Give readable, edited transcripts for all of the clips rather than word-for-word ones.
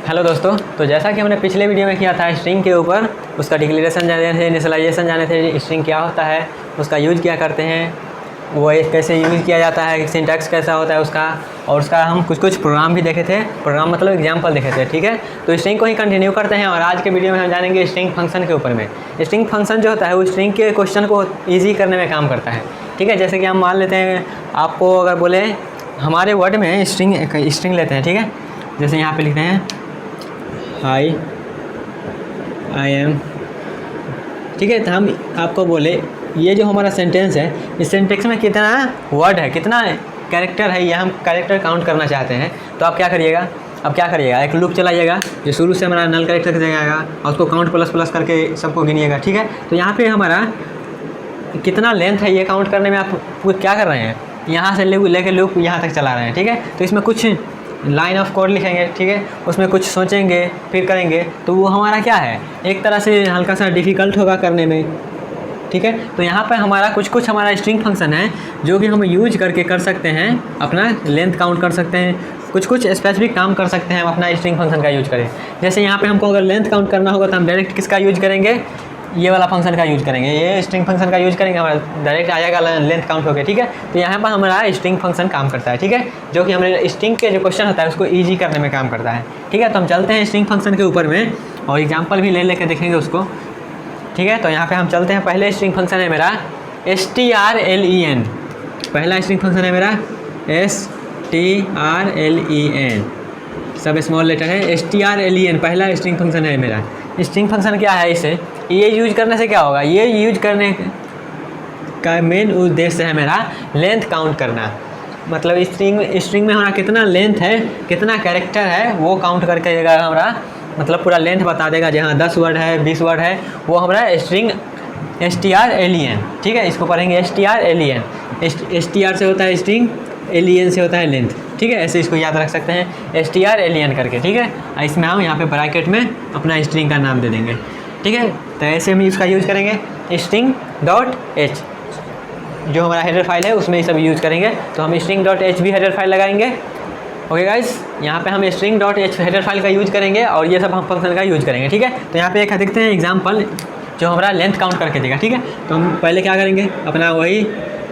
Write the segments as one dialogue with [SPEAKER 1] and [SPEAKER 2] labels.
[SPEAKER 1] Hello दोस्तों, तो जैसा कि हमने पिछले वीडियो में किया था स्ट्रिंग के ऊपर, उसका डिक्लेरेशन जाने थे, इनिशियलाइजेशन जाने थे, स्ट्रिंग क्या होता है, उसका यूज़ क्या करते हैं, वो कैसे यूज़ किया जाता है, सिंटैक्स कैसा होता है उसका, और उसका हम कुछ प्रोग्राम भी देखे थे। प्रोग्राम मतलब एग्जाम्पल देखे थे। ठीक है, तो स्ट्रिंग को ही कंटिन्यू करते हैं और आज के वीडियो में हम जानेंगे स्ट्रिंग फंक्शन के ऊपर में। स्ट्रिंग फंक्शन जो होता है वो स्ट्रिंग के क्वेश्चन को ईजी करने में काम करता है। ठीक है, जैसे कि हम मान लेते हैं, आपको अगर बोले हमारे वर्ड में स्ट्रिंग लेते हैं। ठीक है, जैसे यहाँ पे लिखते हैं आई एम। ठीक है, तो हम आपको बोले ये जो हमारा सेंटेंस है, इस सेंटेंस में कितना वर्ड है, कितना कैरेक्टर है, ये हम कैरेक्टर काउंट करना चाहते हैं। तो आप क्या करिएगा, एक लूप चलाइएगा जो शुरू से हमारा नल कैरेक्टर जाएगा और उसको काउंट प्लस करके सबको गिनिएगा। ठीक है, तो यहाँ पे हमारा कितना लेंथ है ये काउंट करने में आप क्या कर रहे हैं, यहाँ से लेके लूप यहाँ तक चला रहे हैं। ठीक है, तो इसमें कुछ लाइन ऑफ कोड लिखेंगे। ठीक है, उसमें कुछ सोचेंगे फिर करेंगे, तो वो हमारा क्या है, एक तरह से हल्का सा डिफ़िकल्ट होगा करने में। ठीक है, तो यहाँ पर हमारा कुछ हमारा स्ट्रिंग फंक्शन है जो कि हम यूज करके कर सकते हैं, अपना लेंथ काउंट कर सकते हैं, कुछ स्पेसिफिक काम कर सकते हैं हम अपना स्ट्रिंग फंक्शन का यूज करें। जैसे यहाँ पे हमको अगर लेंथ काउंट करना होगा तो हम डायरेक्ट किसका यूज करेंगे, ये वाला फंक्शन का यूज करेंगे, ये स्ट्रिंग फंक्शन का यूज करेंगे, हमारा डायरेक्ट आ जाएगा लेंथ काउंट हो गया। ठीक है, तो यहाँ पर हमारा स्ट्रिंग फंक्शन काम करता है। ठीक है, जो कि हमारे स्ट्रिंग के जो क्वेश्चन होता है उसको ईजी करने में काम करता है। ठीक है, तो हम चलते हैं स्ट्रिंग फंक्शन के ऊपर में और एग्जाम्पल भी ले लेकर देखेंगे उसको। ठीक है, तो यहाँ पे हम चलते हैं। पहले स्ट्रिंग फंक्शन है मेरा strlen। पहला स्ट्रिंग फंक्शन है मेरा strlen, सब स्मॉल लेटर है। strlen पहला स्ट्रिंग फंक्शन है मेरा। स्ट्रिंग फंक्शन क्या है, इसे ये यूज करने से क्या होगा, ये यूज करने का मेन उद्देश्य है मेरा लेंथ काउंट करना। मतलब स्ट्रिंग में हमारा कितना लेंथ है, कितना कैरेक्टर है, वो काउंट करके देगा हमारा, मतलब पूरा लेंथ बता देगा। जहाँ 10 वर्ड है, 20 वर्ड है, वो हमारा स्ट्रिंग strlen। ठीक है, इसको पढ़ेंगे strlen। str से होता है स्ट्रिंग, len से होता है लेंथ। ठीक है, ऐसे इसको याद रख सकते हैं strlen करके। ठीक है, इसमें हम यहाँ पे ब्रैकेट में अपना स्ट्रिंग का नाम दे देंगे। ठीक है, तो ऐसे हम इसका यूज़ करेंगे string.h, जो हमारा हेडर फाइल है उसमें ये सब यूज़ करेंगे। तो हम string.h भी हेडर फाइल लगाएंगे। ओके गाइस, यहाँ पे हम string.h हेडर फाइल का यूज़ करेंगे और ये सब हम फंक्शन का यूज़ करेंगे। ठीक है, तो यहाँ पे एक देखते हैं एग्जाम्पल जो हमारा लेंथ काउंट करके देगा। ठीक है, तो हम पहले क्या करेंगे, अपना वही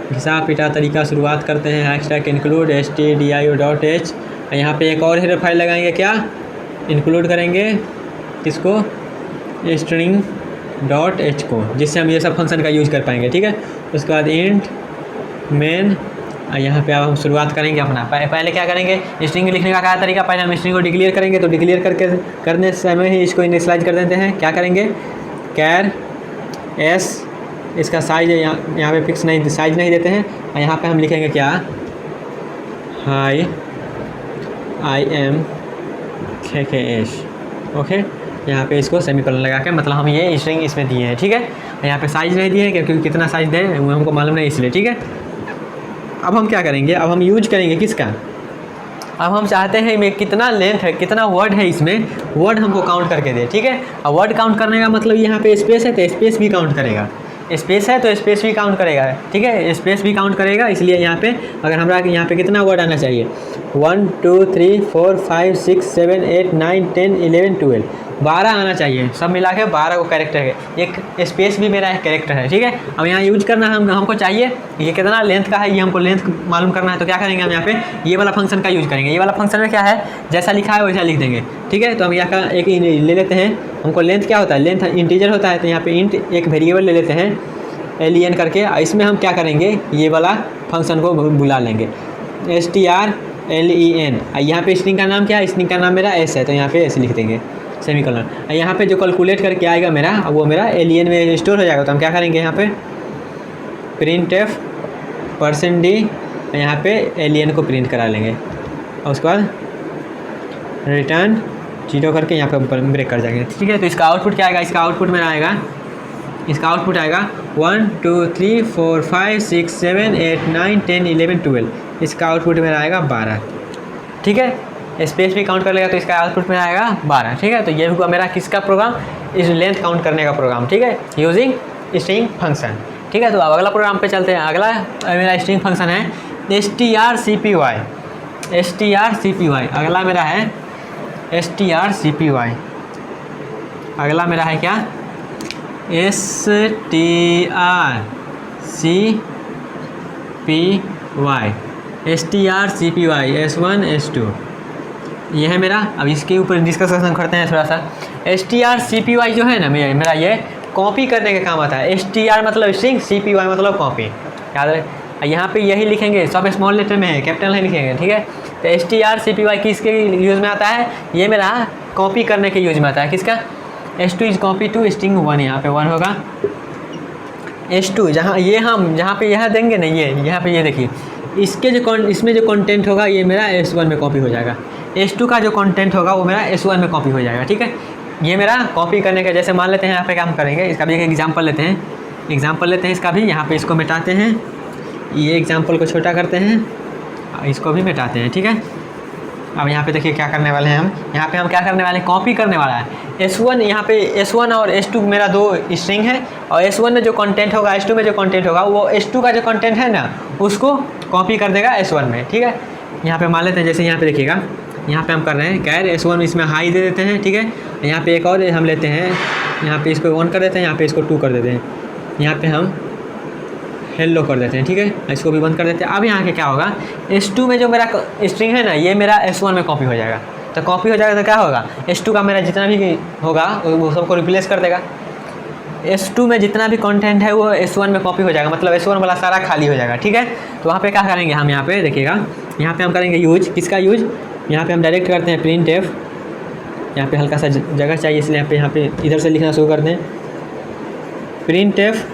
[SPEAKER 1] घिसा पिटा तरीका शुरुआत करते हैं, हैशटैग इंक्लूड stdio.h। यहाँ पे एक और हेडर फाइल लगाएंगे, क्या इंक्लूड करेंगे किसको, string.h को, जिससे हम ये सब फंक्शन का यूज़ कर पाएंगे। ठीक है, उसके बाद इंट मेन, यहाँ पे अब हम शुरुआत करेंगे अपना। पहले क्या करेंगे, स्ट्रिंग लिखने का क्या तरीका, पहले हम स्ट्रिंग को डिक्लेयर करेंगे। तो डिक्लेयर करने समय ही इसको इनिशियलाइज कर देते हैं। क्या करेंगे, कैर एस, इसका साइज यहाँ पे फिक्स नहीं, साइज नहीं देते हैं। और यहाँ पे हम लिखेंगे क्या, हाई IM KKS। ओके, यहाँ पे इसको सेमीकोलन लगा के, मतलब हम ये स्ट्रिंग इसमें दिए हैं। ठीक है, यहाँ पे साइज नहीं दिए हैं क्योंकि कितना साइज दें वो हमको मालूम नहीं, इसलिए। ठीक है, अब हम क्या करेंगे, अब हम यूज करेंगे किसका, अब हम चाहते हैं में कितना लेंथ है, कितना वर्ड है, इसमें वर्ड हमको काउंट करके दे। ठीक है, अब वर्ड काउंट करने का मतलब यहाँ पे स्पेस है तो स्पेस भी काउंट करेगा, स्पेस है तो स्पेस भी काउंट करेगा। ठीक है, स्पेस भी काउंट करेगा, इसलिए यहाँ पे अगर हमारा यहाँ पे कितना वर्ड आना चाहिए, 1 2 3 4 5 6 7 8 9 10 11 12 12 आना चाहिए, सब मिला के 12 को कैरेक्टर है। एक स्पेस भी मेरा एक कैरेक्टर है। ठीक है, अब यहाँ यूज करना हमको चाहिए ये कितना लेंथ का है, ये हमको लेंथ मालूम करना है। तो क्या करेंगे, हम यहाँ पे ये वाला फंक्शन का यूज करेंगे। ये वाला फंक्शन में क्या है, जैसा लिखा है वैसा लिख देंगे। ठीक है, तो हम यहाँ का एक ले लेते हैं। हमको लेंथ क्या होता है, लेंथ इंटीजर होता है, तो यहाँ पे इंट एक वेरिएबल ले लेते हैं len करके। इसमें हम क्या करेंगे, ये वाला फंक्शन को बुला लेंगे strlen। यहाँ पे स्ट्रिंग का नाम क्या है, स्ट्रिंग का नाम मेरा s है, तो यहाँ पे s लिख देंगे सेमीकोलन। यहाँ पे जो कैलकुलेट करके आएगा मेरा, वो मेरा len में स्टोर हो जाएगा। तो हम क्या करेंगे, यहाँ पे printf %d, यहाँ पे len को प्रिंट करा लेंगे और उसके बाद रिटर्न 0 करके यहाँ पे ब्रेक कर जाएंगे। ठीक है, तो इसका आउटपुट क्या आएगा, इसका आउटपुट मेरा आएगा 1 2 3 4 5 6 7 8 9 10 11 12। इसका आउटपुट मेरा आएगा 12। ठीक है, स्पेस भी काउंट कर लेगा तो इसका आउटपुट में आएगा 12। ठीक है, तो ये हुआ मेरा किसका प्रोग्राम, इस लेंथ काउंट करने का प्रोग्राम। ठीक है, यूजिंग स्ट्रिंग फंक्शन। ठीक है, तो अब अगला प्रोग्राम पे चलते हैं। अगला मेरा स्ट्रिंग फंक्शन है strcpy। अगला मेरा है strcpy। अगला मेरा है क्या, strcpy, strcpy s1 s2, ये है मेरा। अब इसके ऊपर डिस्कशन करते हैं थोड़ा सा। strcpy जो है ना मेरा ये कॉपी करने का काम आता है। str मतलब स्ट्रिंग, cpy मतलब कॉपी, याद रहे। यहाँ पे यही लिखेंगे, सब स्मॉल लेटर में है, कैपिटल नहीं लिखेंगे, ठीक है। तो strcpy किसके यूज़ में आता है, ये मेरा कॉपी करने के यूज में आता है। किसका, s2 is copy to string 1, यहाँ पे 1 होगा। s2 जहाँ ये हम जहाँ पे यह देंगे ना, ये यहाँ पे ये देखिए, इसके जो इसमें जो कंटेंट होगा ये मेरा s1 में कॉपी हो जाएगा। s2 का जो कंटेंट होगा वो मेरा s1 में कॉपी हो जाएगा, ठीक है। ये मेरा कॉपी करने का, जैसे मान लेते हैं यहाँ पे काम करेंगे, इसका भी एक एग्जांपल लेते हैं, इसका भी। यहाँ पे इसको मिटाते हैं, ये एग्जांपल को छोटा करते हैं, इसको भी मिटाते हैं, ठीक है। अब यहाँ पे देखिए क्या करने वाले हैं हम, यहाँ पे हम क्या करने वाले हैं, कॉपी करने वाला है s1। यहाँ पे s1 और s2 मेरा 2 स्ट्रिंग है, और s1 में जो कंटेंट होगा, s2 में जो कंटेंट होगा, वो s2 का जो कंटेंट है ना उसको कॉपी कर देगा s1 में, ठीक है। यहाँ पे मान लेते हैं, जैसे यहाँ पे देखिएगा, यहाँ पे हम कर रहे हैं कैर s1 इसमें हाई दे देते हैं, ठीक है। यहाँ पे एक और हम लेते हैं, यहाँ पे इसको 1 कर देते हैं, यहाँ पे इसको 2 कर देते हैं, यहाँ पे हम हेलो कर देते हैं, ठीक है। इसको भी बंद कर देते हैं। अब यहाँ के क्या होगा, s2 में जो मेरा स्ट्रिंग है ना, ये मेरा s1 में कॉपी हो जाएगा। तो कॉपी हो जाएगा तो क्या होगा, s2 का मेरा जितना भी होगा वो सबको रिप्लेस कर देगा। s2 में जितना भी कंटेंट है वो s1 में कॉपी हो जाएगा, मतलब s1 वाला सारा खाली हो जाएगा, ठीक है। तो वहाँ पे क्या करेंगे हम, यहाँ पे देखिएगा, यहाँ पे हम करेंगे यूज, किसका यूज, यहाँ पे हम डायरेक्ट करते हैं प्रिंट एफ। यहाँ पे हल्का सा जगह चाहिए, इसलिए यहाँ पे इधर से लिखना शुरू करते हैं, प्रिंट एफ।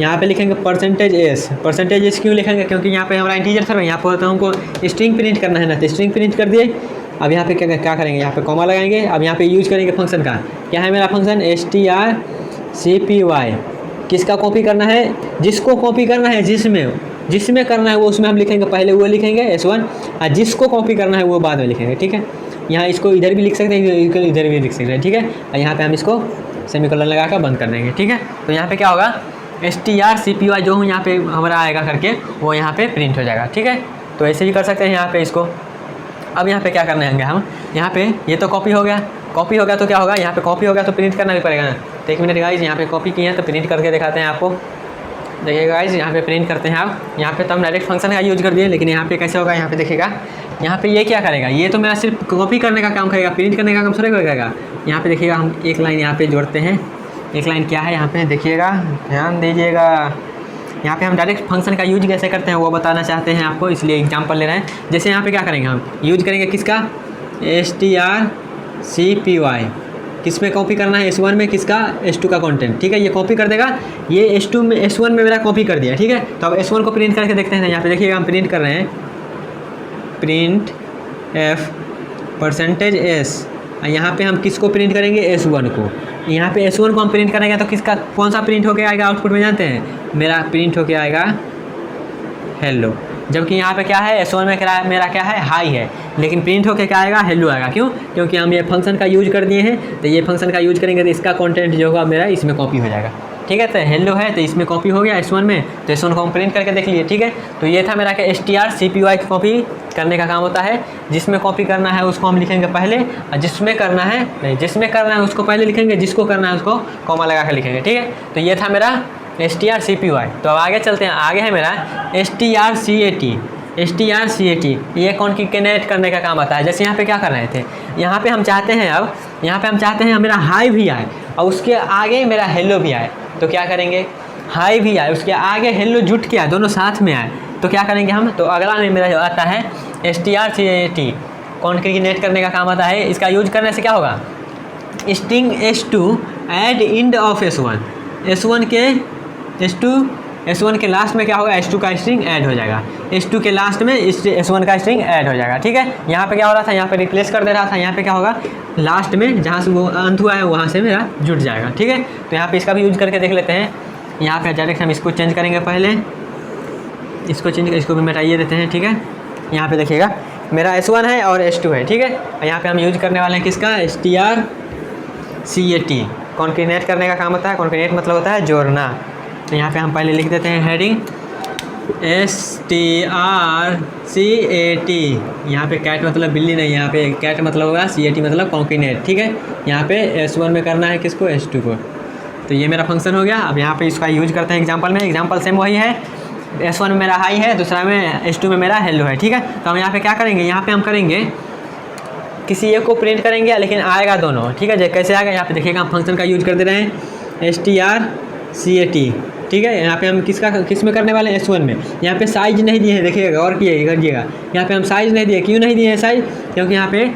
[SPEAKER 1] यहाँ पे लिखेंगे %s क्यों लिखेंगे, क्योंकि यहाँ पे हमारा इंटीजर था, यहाँ पर तो हमको स्ट्रिंग प्रिंट करना है ना, तो स्ट्रिंग प्रिंट कर दिए। अब यहाँ पे क्या करेंगे, यहाँ पे कॉमा लगाएंगे। अब यहाँ पे यूज करेंगे फंक्शन का, क्या है मेरा फंक्शन strcpy। किसका कॉपी करना है, जिसको कॉपी करना है, जिसमें करना है वो उसमें हम लिखेंगे, पहले वो लिखेंगे s1, और जिसको कॉपी करना है वो बाद में लिखेंगे, ठीक है। यहाँ इसको इधर भी लिख सकते हैं, इधर भी लिख सकते हैं, ठीक है। और यहाँ पे हम इसको सेमीकोलन लगा कर बंद कर देंगे, ठीक है। तो यहाँ पे क्या होगा, strcpy जो यहाँ पे हमारा आएगा करके वो यहाँ पे प्रिंट हो जाएगा, ठीक है। तो ऐसे भी कर सकते हैं यहाँ पे इसको। अब यहाँ पे क्या करने होंगे हम, यहाँ पे ये तो कॉपी हो गया तो क्या होगा, यहाँ पे कॉपी हो गया तो प्रिंट करना भी पड़ेगा ना। तो 1 मिनट गाइस, यहाँ पे कॉपी किए हैं तो प्रिंट करके दिखाते हैं आपको। देखिए गाइस, यहाँ पे प्रिंट करते हैं आप। यहाँ पे तो हम डायरेक्ट फंक्शन का यूज कर दिए, लेकिन यहाँ पे कैसे होगा, यहाँ पे देखिएगा, यहाँ पे ये क्या करेगा, ये तो मेरा सिर्फ कॉपी करने का काम करेगा, प्रिंट करने का काम थोड़ा करेगा। यहाँ पे देखिएगा, हम एक लाइन यहाँ पे जोड़ते हैं। एक लाइन क्या है यहाँ पे देखिएगा, ध्यान दीजिएगा। यहाँ पे हम डायरेक्ट फंक्शन का यूज कैसे करते हैं वो बताना चाहते हैं आपको, इसलिए एग्जांपल ले रहे हैं। जैसे यहाँ पे क्या करेंगे, हम यूज करेंगे किसका, strcpy। किस में कॉपी करना है, s1 में, किसका, s2 का कंटेंट, ठीक है। ये कॉपी कर देगा, ये s2 में s1 में मेरा कॉपी कर दिया, ठीक है। तो अब s1 को प्रिंट करके देखते हैं। यहाँ पे देखिएगा, हम प्रिंट कर रहे हैं, प्रिंट f %s। यहाँ पे हम किसको प्रिंट करेंगे, s1 को। यहाँ पे s1 को हम प्रिंट करेंगे तो किसका, कौन सा प्रिंट होके आएगा आउटपुट में, जानते हैं, मेरा प्रिंट होके आएगा हेलो। जबकि यहाँ पे क्या है, s1 में मेरा क्या है, हाई है, लेकिन प्रिंट होके क्या आएगा, हेलो आएगा। क्यों, क्योंकि हम ये फंक्शन का यूज कर दिए हैं। तो ये फंक्शन का यूज करेंगे तो इसका कंटेंट जो होगा मेरा इसमें कॉपी हो जाएगा, ठीक है। तो हेलो है तो इसमें कॉपी हो गया s1 में, तो s1 को हम प्रिंट करके देख लिए, ठीक है। तो ये था मेरा कि strcpy की कॉपी करने का काम होता है। जिसमें कॉपी करना है उसको हम लिखेंगे पहले, और जिसमें करना है उसको पहले लिखेंगे, जिसको करना है उसको कॉमा लगा कर लिखेंगे, ठीक है। तो ये था मेरा strcpy। तो अब आगे चलते हैं, आगे है मेरा strcat। ये कॉन्केटेनेट करने का काम आता है। जैसे यहाँ पे क्या कर रहे थे, यहाँ पे हम चाहते हैं मेरा हाई भी आए और उसके आगे मेरा हेलो भी आए। तो क्या करेंगे, हाई भी आए, उसके आगे हेलो जुट के आए, दोनों साथ में आए। तो क्या करेंगे हम, तो अगला में मेरा जो आता है strcat, कॉन्केटेनेट करने का काम आता है। इसका यूज करने से क्या होगा, string s2 add end of s1 के लास्ट में क्या होगा, s2 का स्ट्रिंग ऐड हो जाएगा। s2 के लास्ट में s1 का स्ट्रिंग ऐड हो जाएगा, ठीक है। यहाँ पे क्या हो रहा था, यहाँ पे रिप्लेस कर दे रहा था, यहाँ पे क्या होगा, लास्ट में जहाँ से वो अंत हुआ है वहाँ से मेरा जुट जाएगा, ठीक है। तो यहाँ पे इसका भी यूज करके देख लेते हैं। यहाँ पे डायरेक्ट हम इसको चेंज करेंगे, पहले इसको भी मिटाइए देते हैं, ठीक है। यहाँ पे देखिएगा मेरा s1 है और s2 है, ठीक है। और यहाँ पे हम यूज करने वाले हैं किसका, strcat। कॉन्केटेनेट करने का काम होता है। कॉन्केटेनेट मतलब होता है जोड़ना। तो यहाँ पे हम पहले लिख देते हैं हेडिंग STRCAT, यहाँ पे कैट मतलब बिल्ली नहीं, यहाँ पे कैट मतलब होगा, CAT मतलब कॉन्किनेट, ठीक है। यहाँ पे S1 में करना है किसको, S2 को। तो ये मेरा फंक्शन हो गया। अब यहाँ पे इसका यूज करते हैं एग्जांपल में। एग्जांपल सेम वही है, S1 में मेरा हाई है, दूसरा में S2 में मेरा हेलो है, ठीक है। तो हम यहाँ पे क्या करेंगे, यहाँ पे हम करेंगे किसी एक को प्रिंट करेंगे, लेकिन आएगा दोनों, ठीक है। कैसे आएगा यहाँ पे देखिएगा, हम फंक्शन का यूज कर दे रहे हैं STRCAT, ठीक है। यहाँ पे हम किस में करने वाले हैं, S1 में। यहाँ पे साइज नहीं दिए हैं, देखिएगा और करिएगा, यहाँ पे हम साइज नहीं दिए। क्यों नहीं दिए हैं साइज, क्योंकि यहाँ पे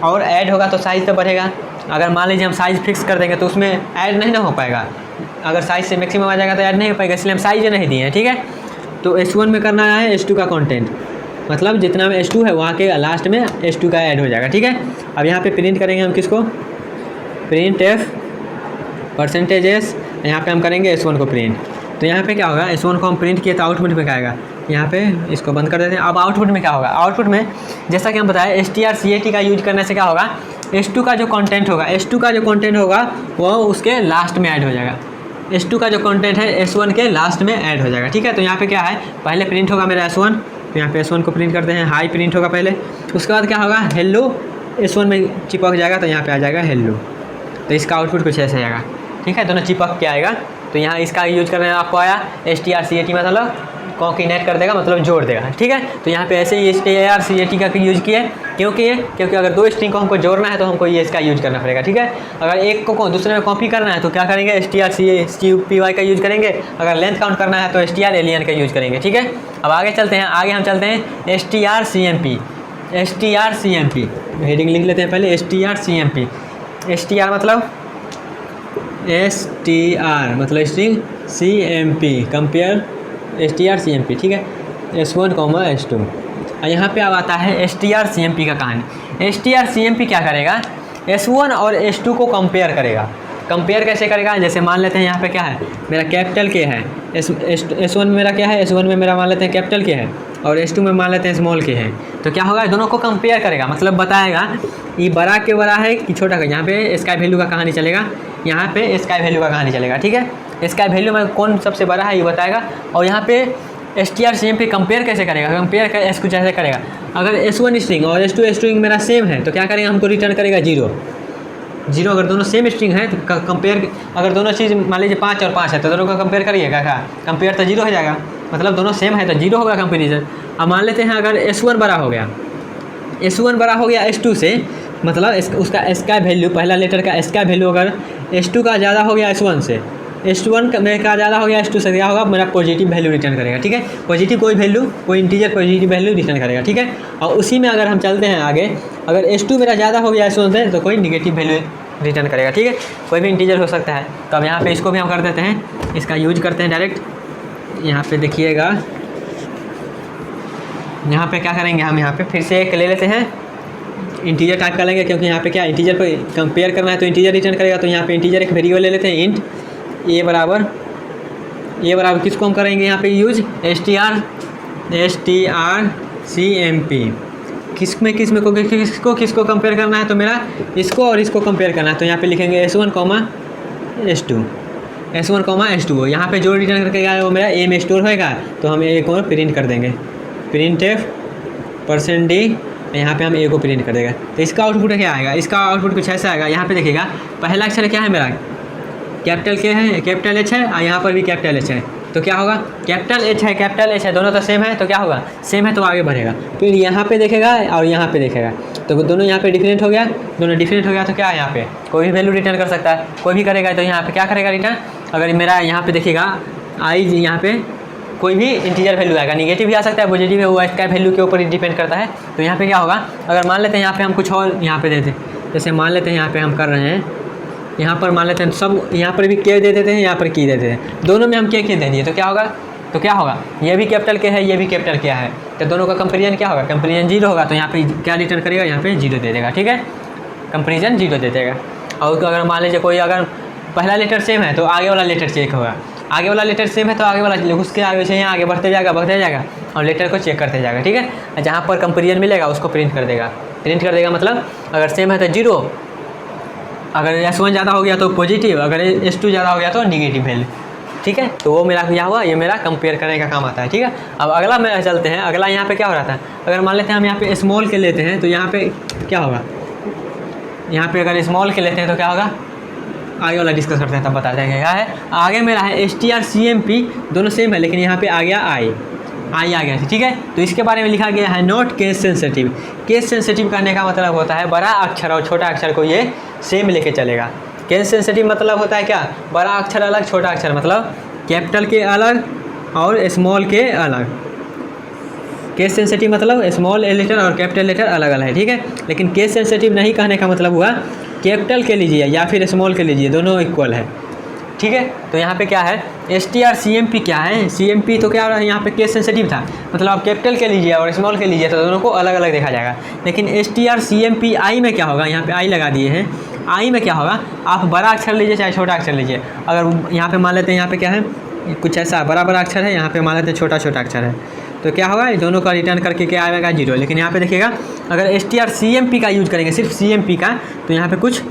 [SPEAKER 1] और ऐड होगा तो साइज तो बढ़ेगा। अगर मान लीजिए हम साइज़ फिक्स कर देंगे तो उसमें ऐड नहीं ना हो पाएगा, अगर साइज़ से मैक्सिमम आ जाएगा तो ऐड नहीं हो पाएगा, इसलिए हम साइज नहीं दिए हैं, ठीक है। तो S1 में करना है S2 का कंटेंट, मतलब जितना में S2 है वहाँ के लास्ट में S2 का ऐड हो जाएगा, ठीक है। अब यहाँ पे प्रिंट करेंगे हम किसको, प्रिंट F %s, यहाँ पे हम करेंगे S1 को प्रिंट। तो यहाँ पे क्या होगा, S1 को हम प्रिंट किए तो आउटपुट में क्या आएगा, यहाँ पे इसको बंद कर देते हैं। अब आउटपुट में क्या होगा, आउटपुट में जैसा कि हम बताए STRCAT का यूज करने से क्या होगा, S2 का जो कंटेंट होगा, S2 का जो कंटेंट होगा वो उसके लास्ट में ऐड हो जाएगा। S2 का जो कंटेंट है S1 के लास्ट में ऐड हो जाएगा, ठीक है। तो यहाँ पे क्या है, पहले प्रिंट होगा मेरा S1, तो यहाँ पे S1 को प्रिंट करते हैं, हाई प्रिंट होगा पहले, उसके बाद क्या होगा, हेलो S1 में चिपक जाएगा, तो यहाँ पे आ जाएगा हेलो। तो इसका आउटपुट कुछ ऐसे आएगा, ठीक है, दोनों चिपक के आएगा। तो यहाँ इसका यूज करने में आपको आया STRCAT, मतलब कॉन्किनेट कर देगा, मतलब जोड़ देगा, ठीक है। तो यहाँ पे ऐसे ही STRCAT का यूज किए, क्योंकि अगर दो स्ट्रिंग को हमको जोड़ना है तो हमको ये इसका यूज करना पड़ेगा, ठीक है। अगर एक को दूसरे में कॉपी करना है तो क्या करेंगे, STRCPY का यूज करेंगे। अगर लेंथ काउंट करना है तो STRALN का यूज करेंगे, ठीक है। अब आगे चलते हैं, आगे हम चलते हैं STRCMP। हेडिंग लिख लेते हैं पहले, STRCMP। STR मतलब STR मतलब स्ट्रिंग, CMP कंपेयर STRCMP, ठीक है, S1, S2। और यहाँ पे अब आता है STRCMP का कहानी। STRCMP क्या करेगा, S1 और S2 को कंपेयर करेगा। कंपेयर कैसे करेगा, जैसे मान लेते हैं यहाँ पे क्या है, मेरा कैपिटल K है, S1 में मेरा क्या है, S1 में मेरा मान लेते हैं कैपिटल K है, और S2 में मान लेते हैं स्मॉल k है। तो क्या होगा, दोनों को कंपेयर करेगा, मतलब बताएगा ये बड़ा के बड़ा है कि छोटा का। यहाँ पे स्काई वैल्यू का कहानी चलेगा, यहाँ पे स्काई वैल्यू का कहानी चलेगा, ठीक है। स्काई वैल्यू में कौन सबसे बड़ा है ये बताएगा। और यहाँ पे STRCMP कंपेयर कैसे करेगा, कंपेयर S कुछ ऐसे करेगा। अगर S1 स्ट्रिंग और S2 स्ट्रिंग मेरा सेम है तो क्या करेगा, हमको रिटर्न करेगा 0। अगर दोनों सेम स्ट्रिंग है तो कंपेयर, अगर दोनों चीज़ मान लीजिए 5 और 5 है तो दोनों का कंपेयर करिएगा, क्या कंपेयर तो 0 हो जाएगा, मतलब दोनों सेम है तो 0 होगा कंपेरिजन। अब मान लेते हैं अगर S1 बड़ा हो गया, S2 से, मतलब उसका स्काई वैल्यू, पहला लेटर का स्काई वैल्यू अगर S2 का ज़्यादा हो गया S1 से, S1 का ज़्यादा हो गया S2 से, क्या होगा, मेरा पॉजिटिव वैल्यू रिटर्न करेगा, ठीक है। पॉजिटिव कोई वैल्यू, कोई इंटीजर पॉजिटिव वैल्यू रिटर्न करेगा, ठीक है। और उसी में अगर हम चलते हैं आगे, अगर S2 मेरा ज़्यादा हो गया S1 से तो कोई निगेटिव वैल्यू रिटर्न करेगा, ठीक है, कोई भी इंटीजर हो सकता है। तो अब यहाँ पे इसको भी हम कर देते हैं, इसका यूज करते हैं डायरेक्ट। यहाँ पे देखिएगा, यहाँ पे क्या करेंगे हम, यहाँ पे फिर से एक ले लेते हैं, इंटीजर टाइप का लेंगे, क्योंकि यहाँ पे क्या इंटीजर को कंपेयर करना है तो इंटीजर रिटर्न करेगा। तो यहाँ पे इंटीजर एक वेरिएबल ले लेते हैं, इंट ए बराबर किसको हम करेंगे यहाँ पे यूज, STRCMP। किसको कंपेयर करना है, तो मेरा इसको और इसको कंपेयर करना है। तो यहाँ पे लिखेंगे S1, S2 यहाँ पे जो रिटर्न करके आया वो मेरा ए में स्टोर होएगा, तो हम ए को प्रिंट कर देंगे, प्रिंट F %d, यहाँ पे हम ए को प्रिंट कर देगा। तो इसका आउटपुट क्या आएगा, इसका आउटपुट कुछ ऐसा आएगा। यहाँ पे देखिएगा, पहला अक्षर क्या है मेरा, कैपिटल K है, कैपिटल H है, और यहाँ पर भी कैपिटल H है। तो क्या होगा, कैपिटल H है, दोनों तो सेम है, तो क्या होगा, सेम है तो आगे बढ़ेगा। फिर यहाँ पे देखेगा और यहाँ पे देखेगा, तो दोनों यहाँ पे डिफरेंट हो गया, तो क्या है, यहाँ पे कोई भी वैल्यू रिटर्न कर सकता है, कोई भी करेगा। तो यहाँ पे क्या करेगा रिटर्न, अगर मेरा यहाँ पे देखिएगा यहाँ पे कोई भी इंटीजर वैल्यू आएगा, निगेटिव भी आ सकता है, पॉजिटिव है, वो इसका वैल्यू के ऊपर ही डिपेंड करता है। तो यहाँ पे क्या होगा, अगर मान लेते हैं यहाँ पे हम कुछ और यहाँ पे देते, जैसे मान लेते हैं यहाँ पे हम कर रहे हैं, यहाँ पर मान लेते हैं सब, यहाँ पर भी के दे देते हैं, यहाँ पर की दे देते हैं, दोनों में हम के दे दिए। तो क्या होगा, ये भी कैपिटल के है, ये भी कैपिटल के है, तो दोनों का कंपेरिजन क्या होगा, कंपेरिजन 0 होगा। तो यहाँ पे क्या रिटर्न करेगा, यहाँ पे 0 दे देगा, ठीक है, कंपेरिजन 0 दे देगा। और अगर मान लीजिए कोई अगर पहला लेटर सेम है तो आगे वाला लेटर चेक होगा, आगे वाला लेटर सेम है तो आगे वाला उसके आगे से यहाँ आगे बढ़ते जाएगा और लेटर को चेक करते जाएगा, ठीक है। जहाँ पर कंपेरिजन मिलेगा उसको प्रिंट कर देगा, मतलब अगर सेम है तो 0, अगर S1 ज़्यादा हो गया तो पॉजिटिव, अगर S2 ज़्यादा हो गया तो निगेटिव वैल्यू, ठीक ठीक है। तो वो मेरा क्या हुआ, ये मेरा कंपेयर करने का काम आता है, ठीक है। अब अगला मेरा चलते हैं, अगला यहाँ पे क्या हो रहा था, अगर मान लेते हैं हम यहाँ पे स्मॉल के लेते हैं तो यहाँ पे क्या होगा, यहाँ पे अगर स्मॉल के लेते हैं तो क्या होगा, आगे वाला डिस्कस करते हैं तब बताते हैं क्या है। आगे मेरा है STR CMP, दोनों सेम है लेकिन यहाँ पे आ गया आई आ गया, ठीक है। तो इसके बारे में लिखा गया है not case sensitive. Case sensitive कहने का मतलब होता है बड़ा अक्षर और छोटा अक्षर को ये सेम लेके चलेगा। केस सेंसिटिव मतलब होता है क्या, बड़ा अक्षर अलग छोटा अक्षर, मतलब कैपिटल के अलग और स्मॉल के अलग। केस सेंसिटिव मतलब स्मॉल लेटर और कैपिटल लेटर अलग अलग है, ठीक है। लेकिन केस सेंसिटिव नहीं कहने का मतलब हुआ कैपिटल के लीजिए या फिर स्मॉल के लीजिए, दोनों इक्वल है, ठीक है। तो यहाँ पे क्या है STR CMP क्या है, CMP तो क्या हो रहा है यहाँ पे केस सेंसिटिव था, मतलब आप कैपिटल के लीजिए और स्मॉल के लीजिए तो दोनों को अलग अलग देखा जाएगा। लेकिन STR CMP आई में क्या होगा, यहाँ पे आई लगा दिए हैं, आई में क्या होगा, आप बड़ा अक्षर लीजिए चाहे छोटा अक्षर लीजिए। अगर यहाँ पे मान लेते हैं यहाँ पे क्या है, कुछ ऐसा बड़ा बड़ा अक्षर है, यहाँ पे मान लेते हैं छोटा छोटा अक्षर है, तो क्या होगा, दोनों का रिटर्न करके क्या आएगा 0। लेकिन यहाँ पे देखिएगा अगर STR CMP का यूज़ करेंगे, सिर्फ CMP का, तो यहाँ पे कुछ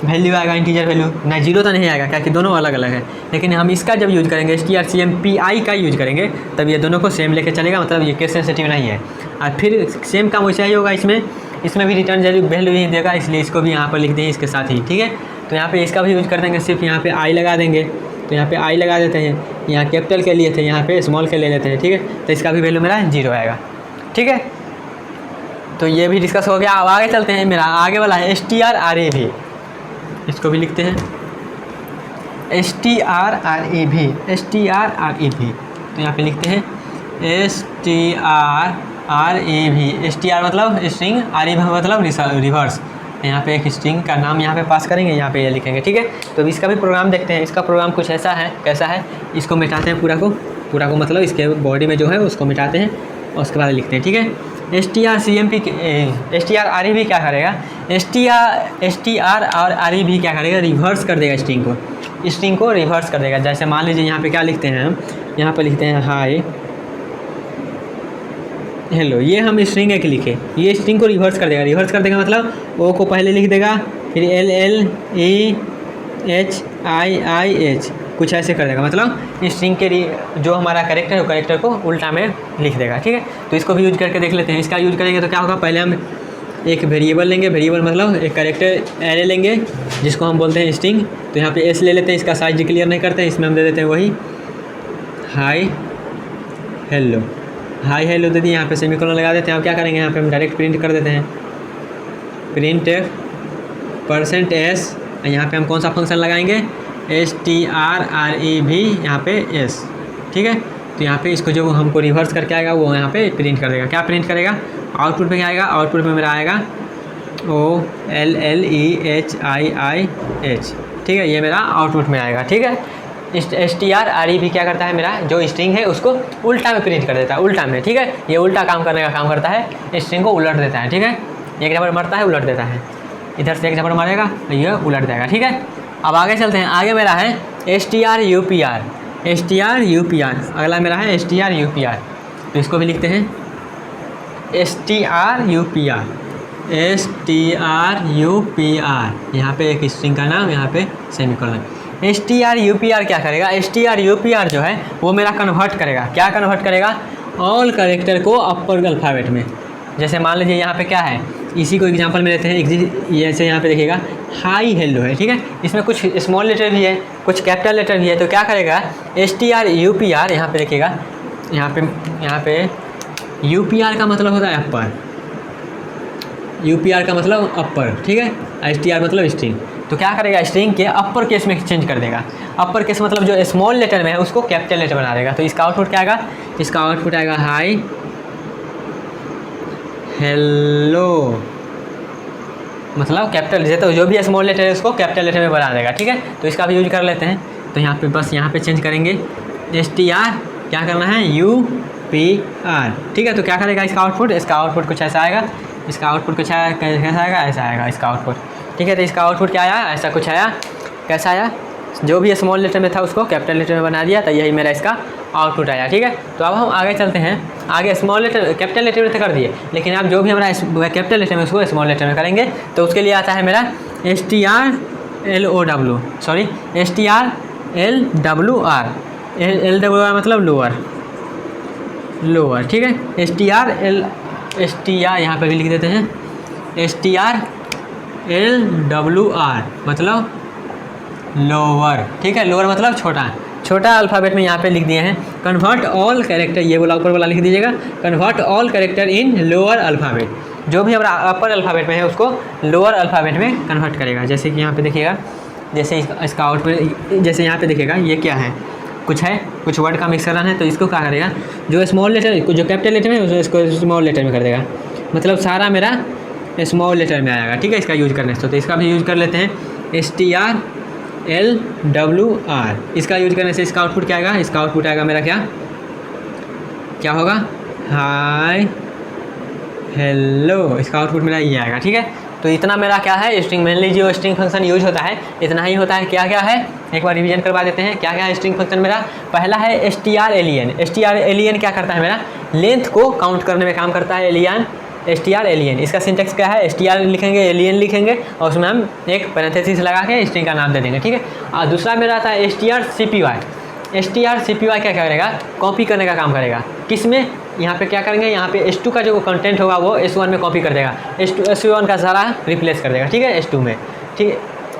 [SPEAKER 1] वैल्यू आएगा, इंटीजर वैल्यू ना, 0 तो नहीं आएगा क्योंकि दोनों अलग अलग है। लेकिन हम इसका जब यूज़ करेंगे STR CMP आई का यूज़ करेंगे तब ये दोनों को सेम लेके चलेगा, मतलब ये केस सेंसिटिव नहीं है। और फिर सेम काम वैसा ही होगा, इसमें भी रिटर्न वैल्यू ही देगा, इसलिए इसको भी यहाँ पर लिख देंगे इसके साथ ही, ठीक है। तो यहाँ पे इसका भी यूज़ कर देंगे, सिर्फ यहाँ पे आई लगा देंगे, तो यहाँ पे आई लगा देते हैं, यहाँ कैपिटल के लिए थे, यहाँ पे स्मॉल के ले लेते हैं, ठीक है। तो इसका भी वैल्यू मेरा 0 आएगा, ठीक है। तो ये भी डिस्कस हो गया। अब आगे चलते हैं, मेरा आगे वाला है STR RAV, इसको भी लिखते हैं STR RAV, STR RAV। तो यहाँ पे लिखते हैं STR RAV, STR मतलब स्ट्रिंग, RAV मतलब रिवर्स। यहाँ पे एक स्ट्रिंग का नाम यहाँ पे पास करेंगे, यहाँ पे ये लिखेंगे, ठीक है। तो इसका भी प्रोग्राम देखते हैं। इसका प्रोग्राम कुछ ऐसा है, कैसा है, इसको मिटाते हैं पूरा को मतलब इसके बॉडी में जो है उसको मिटाते हैं और उसके बाद लिखते हैं, ठीक है। STR CMP STR RAV क्या करेगा, STR और RAV क्या करेगा, रिवर्स कर देगा स्ट्रिंग को रिवर्स कर देगा। जैसे मान लीजिए यहाँ पे क्या लिखते हैं हम, यहाँ पे लिखते हैं हाय हेलो, ये हम स्ट्रिंग एक लिखे, ये स्ट्रिंग को रिवर्स कर देगा मतलब O को पहले लिख देगा, फिर LLEHIIH कुछ ऐसे कर देगा, मतलब स्ट्रिंग के जो हमारा कैरेक्टर है वो कैरेक्टर को उल्टा में लिख देगा, ठीक है। तो इसको भी यूज करके देख लेते हैं। इसका यूज करेंगे तो क्या होगा, पहले हम एक वेरिएबल लेंगे, वेरिएबल मतलब एक कैरेक्टर एरे लेंगे जिसको हम बोलते हैं स्ट्रिंग। तो यहाँ पे S ले लेते हैं, इसका साइज डिक्लेयर नहीं करते हैं, इसमें हम दे देते हैं वही हाय हेलो दे दिए, यहाँ पे सेमीकोलन लगा देते हैं। अब क्या करेंगे, यहाँ पे हम डायरेक्ट प्रिंट कर देते हैं, प्रिंट %s, यहाँ पे हम कौन सा फंक्शन लगाएंगे, STR RAV यहाँ पे S, ठीक है। तो यहाँ पे इसको जो हमको रिवर्स करके आएगा वो यहाँ पे प्रिंट कर देगा। क्या प्रिंट करेगा, आउटपुट में क्या आएगा, आउटपुट में मेरा आएगा OLLEHIIH, ठीक है। ये मेरा आउटपुट में आएगा, ठीक है। STR RAV क्या करता है, मेरा जो स्ट्रिंग है उसको उल्टा में प्रिंट कर देता है, उल्टा में, ठीक है। ये उल्टा काम करने का काम करता है, स्ट्रिंग को उलट देता है, ठीक है। एक झपट मारता है उलट देता है, इधर से एक झपट मारेगा तो ये उलट देगा, ठीक है। अब आगे चलते हैं, आगे मेरा है STR UPR, अगला मेरा है STR UPR। तो इसको भी लिखते हैं STR UPR, यहाँ पे एक स्ट्रिंग का नाम, यहाँ पे सेमीकोलन। STR UPR क्या करेगा, STR UPR जो है वो मेरा कन्वर्ट करेगा, क्या कन्वर्ट करेगा, ऑल कैरेक्टर को अपर अल्फ़ाबेट में। जैसे मान लीजिए यहाँ पे क्या है, इसी को एग्जांपल में लेते हैं, जैसे यहाँ पे देखिएगा हाई हेलो है, ठीक है। इसमें कुछ स्मॉल लेटर भी है, कुछ कैपिटल लेटर भी है। तो क्या करेगा STR UPR, यहाँ पे देखिएगा, यहाँ पे UPR का मतलब होता है अपर, UPR का मतलब अपर, ठीक है। STR मतलब स्ट्रिंग। तो क्या करेगा, स्ट्रिंग के अपर केस में चेंज कर देगा। अपर केस मतलब जो स्मॉल लेटर में है उसको कैपिटल लेटर बना देगा। तो इसका आउटपुट क्या आएगा, इसका आउटपुट आएगा हाई हेलो, मतलब कैपिटल से, तो जो भी स्मॉल लेटर है उसको कैपिटल लेटर में बना देगा, ठीक है। तो इसका भी यूज कर लेते हैं। तो यहाँ पे बस यहाँ पे चेंज करेंगे STR, क्या करना है UPR, ठीक है। तो क्या करेगा इसका आउटपुट कुछ ऐसा आएगा, इसका आउटपुट कुछ कैसा आएगा, ऐसा आएगा इसका आउटपुट, ठीक है। तो इसका आउटपुट क्या आया, ऐसा कुछ आया, कैसा आया, जो भी स्मॉल लेटर में था उसको कैपिटल लेटर में बना दिया, तो यही मेरा इसका आउटपुट आया, ठीक है। तो अब हम आगे चलते हैं, आगे स्मॉल लेटर कैपिटल लेटर में तो कर दिए, लेकिन अब जो भी हमारा कैपिटल लेटर में उसको स्मॉल लेटर में करेंगे तो उसके लिए आता है मेरा STR LWR, LWR मतलब लोअर, लोअर, ठीक है। STR यहाँ पर भी लिख देते हैं, STRLWR मतलब लोअर, ठीक है। लोअर मतलब छोटा, छोटा अल्फ़ाबेट में यहाँ पे लिख दिए हैं। कन्वर्ट ऑल कैरेक्टर, ये बोला ऊपर वाला लिख दीजिएगा, convert all character in lower alphabet. जो भी हमारा अपर अल्फ़ाबेट में है उसको लोअर अल्फ़ाबेट में कन्वर्ट करेगा। जैसे कि यहाँ पे देखिएगा, जैसे इसका आउटपुट, जैसे यहाँ पे देखिएगा ये क्या है, कुछ वर्ड का मिक्सचर है, तो इसको क्या करेगा, जो स्मॉल लेटर, जो कैपिटल लेटर है उसको स्मॉल लेटर में कर देगा, मतलब सारा मेरा स्मॉल लेटर में आएगा, ठीक है। इसका यूज करने से तो इसका भी यूज कर लेते हैं, STRLWR। इसका यूज करने से इसका आउटपुट क्या आएगा, इसका आउटपुट आएगा मेरा क्या होगा, हाय हेलो, इसका आउटपुट मेरा ये आएगा, ठीक है। तो इतना मेरा क्या है स्ट्रिंग, मेनली जो स्ट्रिंग फंक्शन यूज होता है इतना ही होता है। क्या क्या है, एक बार रिवीजन करवा देते हैं। क्या क्या है स्ट्रिंग फंक्शन मेरा, पहला है strlen। strlen क्या करता है, मेरा लेंथ को काउंट करने में काम करता है, strlen। इसका सिंटेक्स क्या है, str लिखेंगे, एलियन लिखेंगे और उसमें हम एक पैरेंथेसिस लगा के स्ट्रिंग का नाम दे देंगे, ठीक है। और दूसरा मेरा आता है strcpy। strcpy क्या करेगा, कॉपी करने का काम करेगा। किस में, यहाँ पे क्या करेंगे, यहाँ पे S2 का जो कंटेंट होगा वो S1 में कॉपी कर देगा, S1 का सारा रिप्लेस कर देगा, ठीक है, S2 में, ठीक है।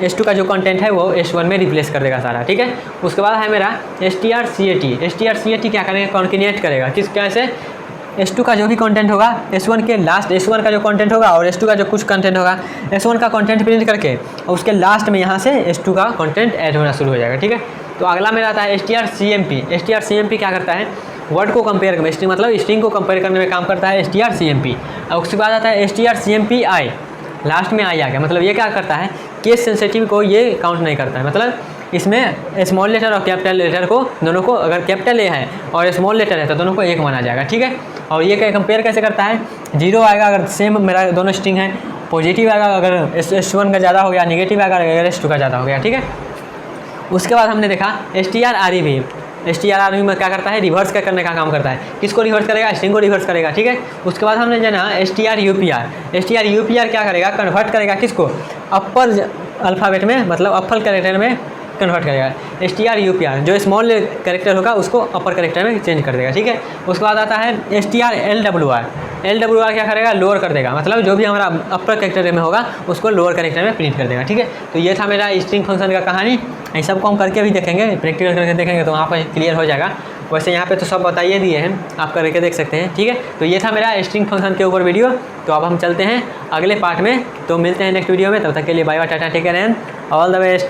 [SPEAKER 1] S2 का जो कंटेंट है वो S1 में रिप्लेस कर देगा सारा, ठीक है। उसके बाद है मेरा strcat क्या करेगा, कॉन्केटिनेट करेगा, किस कैसे, S2 का जो भी कंटेंट होगा S1 के लास्ट, S1 का जो कंटेंट होगा और S2 का जो कुछ कंटेंट होगा, S1 का कंटेंट प्रिंट करके और उसके लास्ट में यहाँ से S2 का कंटेंट ऐड होना शुरू हो जाएगा, ठीक है। तो अगला मेरा आता है strcmp। strcmp क्या करता है, वर्ड को कंपेयर करने, स्ट्रिंग मतलब स्ट्रिंग को कंपेयर करने में काम करता है strcmp। और उसके बाद आता है strcmpi, लास्ट में आई आ गया, मतलब ये क्या करता है, केस सेंसिटिव को ये काउंट नहीं करता है, मतलब इसमें स्मॉल लेटर और कैपिटल लेटर को, दोनों को, अगर कैपिटल ए है और स्मॉल लेटर है तो दोनों को एक माना जाएगा, ठीक है। और ये कंपेयर कैसे करता है, 0 आएगा अगर सेम मेरा दोनों स्ट्रिंग है, पॉजिटिव आएगा अगर S1 का ज़्यादा हो गया, निगेटिव आएगा अगर S2 का ज़्यादा हो गया, ठीक है। उसके बाद हमने देखा strreb। strreb में क्या करता है, रिवर्स करने का काम करता है। किसको रिवर्स करेगा, स्ट्रिंग को रिवर्स करेगा, ठीक है। उसके बाद हमने जाना strupr क्या करेगा, कन्वर्ट करेगा किसको, अपर अल्फ़ाबेट में, मतलब अपर कैरेक्टर में कन्वर्ट करेगा। strupr जो स्मॉल कैरेक्टर होगा उसको अपर कैरेक्टर में चेंज कर देगा, ठीक है। उसके बाद आता है strlwr। क्या करेगा, लोअर कर देगा, मतलब जो भी हमारा अपर कैरेक्टर में होगा उसको लोअर कैरेक्टर में प्रिंट कर देगा, ठीक है। तो ये था मेरा स्ट्रिंग फंक्शन का कहानी। इन सबको हम करके भी देखेंगे, प्रैक्टिकल करके देखेंगे तो वहाँ पर क्लियर हो जाएगा। वैसे यहाँ पे तो सब बताइए दिए हैं, आप करके देख सकते हैं, ठीक है। तो ये था मेरा स्ट्रिंग फंक्शन के ऊपर वीडियो। तो अब हम चलते हैं अगले पार्ट में, तो मिलते हैं नेक्स्ट वीडियो में। तब तक के लिए bye bye, ta-ta, take care and all the best.